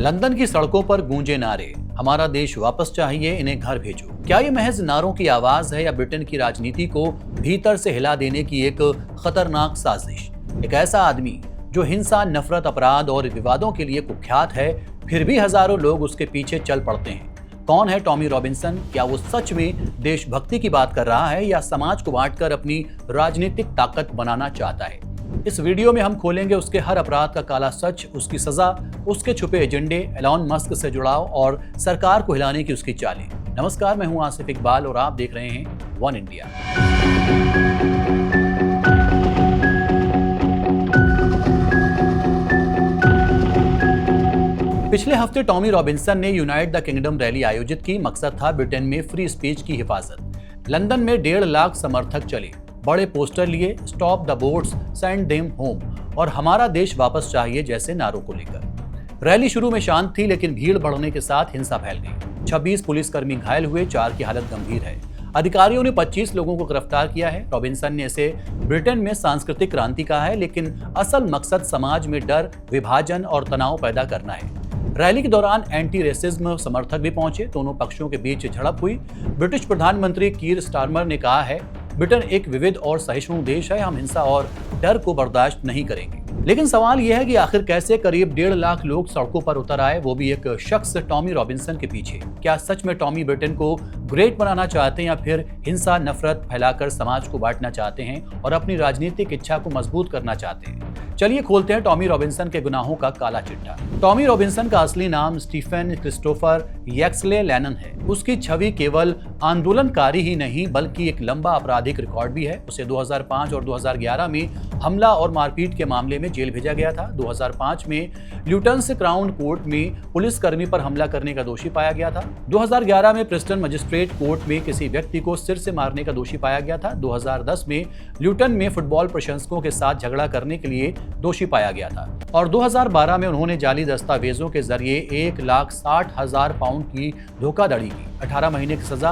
London की सड़कों पर गूंजे नारे, हमारा देश वापस चाहिए, इन्हें घर भेजो। क्या ये महज नारों की आवाज है या ब्रिटेन की राजनीति को भीतर से हिला देने की एक खतरनाक साजिश? एक ऐसा आदमी जो हिंसा, नफरत, अपराध और विवादों के लिए कुख्यात है, फिर भी हजारों लोग उसके पीछे चल पड़ते हैं। कौन है टॉमी रॉबिन्सन? क्या वो सच में देशभक्ति की बात कर रहा है या समाज को बांटकर अपनी राजनीतिक ताकत बनाना चाहता है? इस वीडियो में हम खोलेंगे उसके हर अपराध का काला सच, उसकी सजा, उसके छुपे एजेंडे, एलॉन मस्क से जुड़ाव और सरकार को हिलाने की उसकी चालें। नमस्कार, मैं हूं आसिफ इकबाल और आप देख रहे हैं वन इंडिया। पिछले हफ्ते टॉमी रॉबिन्सन ने यूनाइट द किंगडम रैली आयोजित की। मकसद था ब्रिटेन में फ्री स्पीच की हिफाजत। लंदन में 1.5 लाख समर्थक चले, बड़े पोस्टर लिए, stop the boats, send them home और हमारा देश वापस चाहिए जैसे नारों को लेकर। रैली शुरू में शांत थी, लेकिन भीड़ बढ़ने के साथ हिंसा फैल गई। 26 पुलिसकर्मी घायल हुए, 4 की हालत गंभीर है। अधिकारियों ने 25 लोगों को गिरफ्तार किया है। रॉबिन्सन ने इसे ब्रिटेन में सांस्कृतिक क्रांति कहा है, लेकिन असल मकसद समाज में डर, विभाजन और तनाव पैदा करना है। रैली के दौरान एंटी रेसिज्म समर्थक भी पहुंचे। दोनों पक्षों के बीच झड़प हुई। ब्रिटिश प्रधानमंत्री कीर स्टारमर ने कहा है, ब्रिटेन एक विविध और सहिष्णु देश है, हम हिंसा और डर को बर्दाश्त नहीं करेंगे। लेकिन सवाल यह है कि आखिर कैसे करीब 1.5 लाख लोग सड़कों पर उतर आए, वो भी एक शख्स टॉमी रॉबिन्सन के पीछे। क्या सच में टॉमी ब्रिटेन को ग्रेट बनाना चाहते हैं या फिर हिंसा, नफरत फैलाकर समाज को बांटना चाहते हैं और अपनी राजनीतिक इच्छा को मजबूत करना चाहते हैं? चलिए खोलते हैं टॉमी रॉबिन्सन के गुनाहों का काला चिट्ठा। टॉमी रॉबिन्सन का असली नाम स्टीफन क्रिस्टोफर यैक्सले लैनन है। उसकी छवि केवल आंदोलनकारी ही नहीं बल्कि एक लंबा आपराधिक रिकॉर्ड भी है। उसे 2005 और 2011 में हमला और मारपीट के मामले में जेल भेजा गया था। 2005 में ल्यूटन्स क्राउन कोर्ट में पुलिसकर्मी पर हमला करने का दोषी पाया गया था। 2011 में प्रिस्टन मजिस्ट्रेट कोर्ट में किसी व्यक्ति को सिर से मारने का दोषी पाया गया था। 2010 में ल्यूटन में फुटबॉल प्रशंसकों के साथ झगड़ा करने के लिए दोषी पाया गया था और 2012 में उन्होंने जाली दस्तावेजों के जरिए 1,60,000 पाउंड की धोखाधड़ी की, 18 महीने की सजा।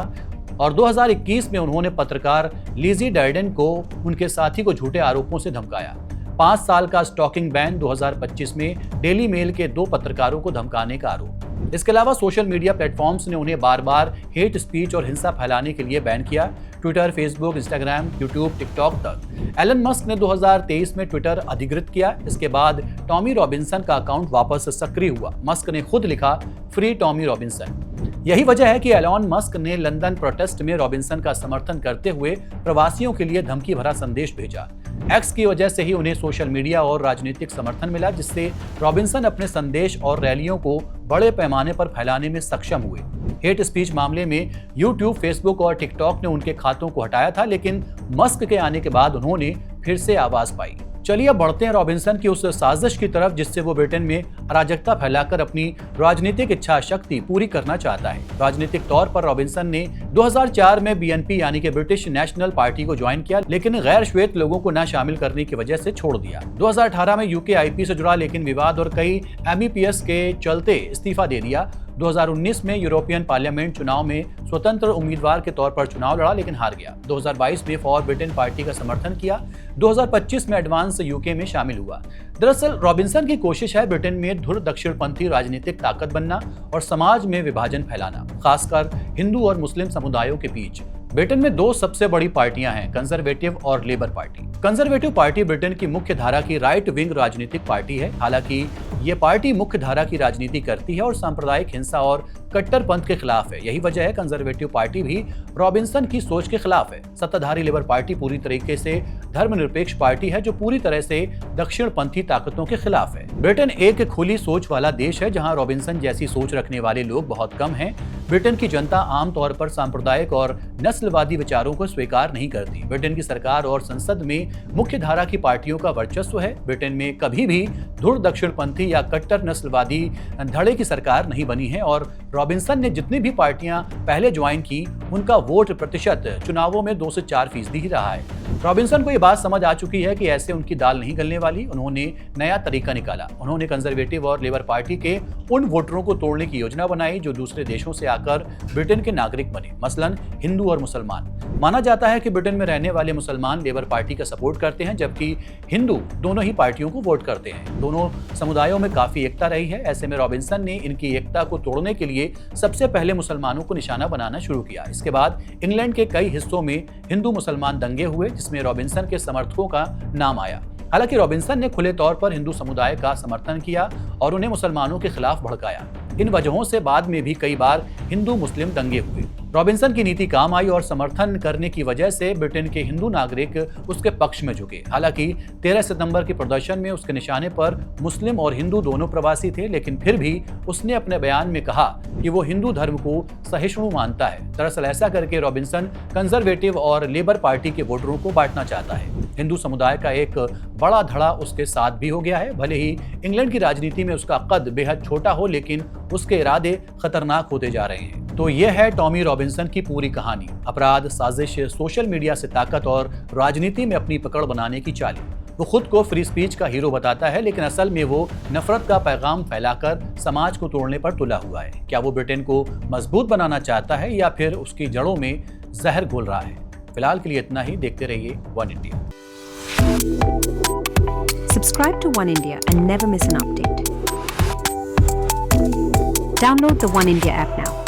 और 2021 में उन्होंने पत्रकार लिजी डार्डेन को उनके साथी को झूठे आरोपों से धमकाया। 5 साल का स्टॉकिंग बैन। 2025 में डेली मेल के 2 पत्रकारों को धमकाने का आरोप। इसके अलावा सोशल मीडिया प्लेटफॉर्म्स ने उन्हें बार बार हेट स्पीच और हिंसा फैलाने के लिए बैन किया। Twitter, Facebook, Instagram, YouTube, TikTok तक। एलन मस्क ने 2023 में ट्विटर अधिकृत किया। इसके बाद टॉमी रॉबिन्सन का अकाउंट वापस सक्रिय हुआ। मस्क ने खुद लिखा, फ्री टॉमी रॉबिन्सन। यही वजह है कि एलॉन मस्क ने लंदन प्रोटेस्ट में रॉबिन्सन का समर्थन करते हुए प्रवासियों के लिए धमकी भरा संदेश भेजा। एक्स की वजह से ही उन्हें सोशल मीडिया और राजनीतिक समर्थन मिला, जिससे रॉबिन्सन अपने संदेश और रैलियों को बड़े पैमाने पर फैलाने में सक्षम हुए। हेट स्पीच मामले में यूट्यूब, फेसबुक और टिकटॉक ने उनके खातों को हटाया था, लेकिन मस्क के आने के बाद उन्होंने फिर से आवाज पाई। चलिए अब बढ़ते हैं रॉबिन्सन की उस साजिश की तरफ जिससे वो ब्रिटेन में अराजकता फैलाकर अपनी राजनीतिक इच्छा शक्ति पूरी करना चाहता है। राजनीतिक तौर पर रॉबिन्सन ने 2004 में बीएनपी यानी कि ब्रिटिश नेशनल पार्टी को ज्वाइन किया, लेकिन गैर श्वेत लोगों को न शामिल करने की वजह से छोड़ दिया। 2018 में यूकेआईपी से जुड़ा, लेकिन विवाद और कई एमईपीएस के चलते इस्तीफा दे दिया। 2019 में यूरोपियन पार्लियामेंट चुनाव में स्वतंत्र उम्मीदवार के तौर पर चुनाव लड़ा, लेकिन हार गया। 2022 में फॉर ब्रिटेन पार्टी का समर्थन किया। 2025 में एडवांस यूके में शामिल हुआ। दरअसल रॉबिन्सन की कोशिश है ब्रिटेन में धुर दक्षिणपंथी राजनीतिक ताकत बनना और समाज में विभाजन फैलाना, खासकर हिंदू और मुस्लिम समुदायों के बीच। ब्रिटेन में 2 सबसे बड़ी पार्टियां हैं, कंजर्वेटिव और labour party. Conservative party Britain की मुख्य धारा की राइट विंग राजनीतिक पार्टी है। हालांकि ये पार्टी मुख्य धारा की राजनीति करती है और सांप्रदायिक हिंसा और कट्टरपंथ के खिलाफ है। यही वजह है कंजर्वेटिव पार्टी भी रॉबिन्सन की सोच के खिलाफ है। सत्ताधारी लेबर पार्टी पूरी तरीके से धर्मनिरपेक्ष पार्टी है जो पूरी तरह से दक्षिणपंथी ताकतों के खिलाफ है। ब्रिटेन एक खुली सोच वाला देश है जहां रॉबिन्सन जैसी सोच रखने वाले लोग बहुत कम हैं। ब्रिटेन की जनता आमतौर पर सांप्रदायिक और नस्लवादी विचारों को स्वीकार नहीं करती। ब्रिटेन की सरकार और संसद में मुख्य धारा की पार्टियों का वर्चस्व है। ब्रिटेन में कभी भी धुर दक्षिणपंथी या कट्टर नस्लवादी धड़े की सरकार नहीं बनी है और रॉबिन्सन ने जितनी भी पार्टियां पहले ज्वाइन की उनका वोट प्रतिशत चुनावों में 2 से 4% ही रहा है। रॉबिन्सन को ये बात समझ आ चुकी है कि ऐसे उनकी दाल नहीं गलने वाली। उन्होंने नया तरीका निकाला। उन्होंने कंजर्वेटिव और लेबर पार्टी के उन वोटरों को तोड़ने की योजना बनाई जो दूसरे देशों से जाकर ब्रिटेन के नागरिक बने, मसलन हिंदू और मुसलमान। माना जाता है कि ब्रिटेन में रहने वाले मुसलमान लेबर पार्टी का सपोर्ट करते हैं, जबकि हिंदू दोनों ही पार्टियों को वोट करते हैं। दोनों समुदायों में काफी एकता रही है। ऐसे में रॉबिन्सन ने इनकी एकता को तोड़ने के लिए सबसे पहले मुसलमानों को निशाना बनाना शुरू किया। इसके बाद इंग्लैंड के कई हिस्सों में हिंदू मुसलमान दंगे हुए, जिसमें रॉबिन्सन के समर्थकों का नाम आया। हालांकि रॉबिन्सन ने खुले तौर पर हिंदू समुदाय का समर्थन किया और उन्हें मुसलमानों के खिलाफ भड़काया। इन वजहों से बाद में भी कई बार हिंदू मुस्लिम दंगे हुए। रॉबिन्सन की नीति काम आई और समर्थन करने की वजह से ब्रिटेन के हिंदू नागरिक उसके पक्ष में झुके। हालांकि 13 सितंबर के प्रदर्शन में उसके निशाने पर मुस्लिम और हिंदू दोनों प्रवासी थे, लेकिन फिर भी उसने अपने बयान में कहा कि वो हिंदू धर्म को सहिष्णु मानता है। दरअसल ऐसा करके रॉबिन्सन कंजर्वेटिव और लेबर पार्टी के वोटरों को बांटना चाहता है। हिंदू समुदाय का एक बड़ा धड़ा उसके साथ भी हो गया है। भले ही इंग्लैंड की राजनीति में उसका कद बेहद छोटा हो, लेकिन उसके इरादे खतरनाक होते जा रहे हैं। तो यह है टॉमी रॉबिन्सन की पूरी कहानी। अपराध, साजिश, सोशल मीडिया से ताकत और राजनीति में अपनी पकड़ बनाने की चाल। वो खुद को फ्री स्पीच का हीरो बताता है, लेकिन असल में वो नफरत का पैगाम फैलाकर समाज को तोड़ने पर तुला हुआ है। क्या वो ब्रिटेन को मजबूत बनाना चाहता है या फिर उसकी जड़ों में जहर घोल रहा है? फिलहाल के लिए इतना ही। देखते रहिए one India. Subscribe to One India and never miss an update. Download the One India app now.